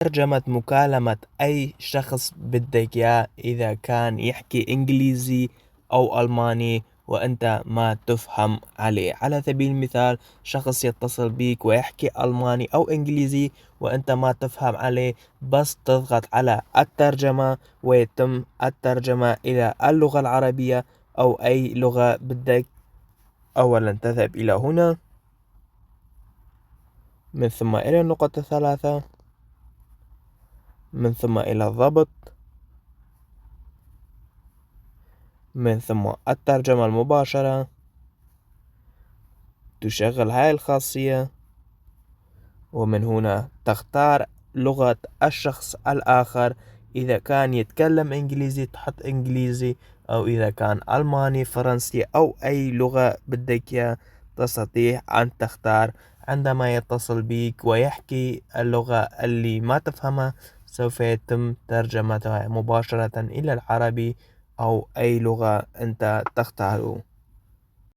ترجمة مكالمة أي شخص بدك إياه إذا كان يحكي إنجليزي أو ألماني وأنت ما تفهم عليه. على سبيل المثال، شخص يتصل بيك ويحكي ألماني أو إنجليزي وأنت ما تفهم عليه، بس تضغط على الترجمة ويتم الترجمة إلى اللغة العربية أو أي لغة بدك. أولا تذهب إلى هنا، من ثم إلى النقطة 3، من ثم إلى الضبط، من ثم الترجمة المباشرة. تشغل هاي الخاصية، ومن هنا تختار لغة الشخص الآخر. إذا كان يتكلم إنجليزي تحط إنجليزي، أو إذا كان ألماني فرنسي أو أي لغة بدك إياه تستطيع أن تختار. عندما يتصل بيك ويحكي اللغة اللي ما تفهمها سوف يتم ترجمتها مباشرة إلى العربي أو أي لغة أنت تختاره.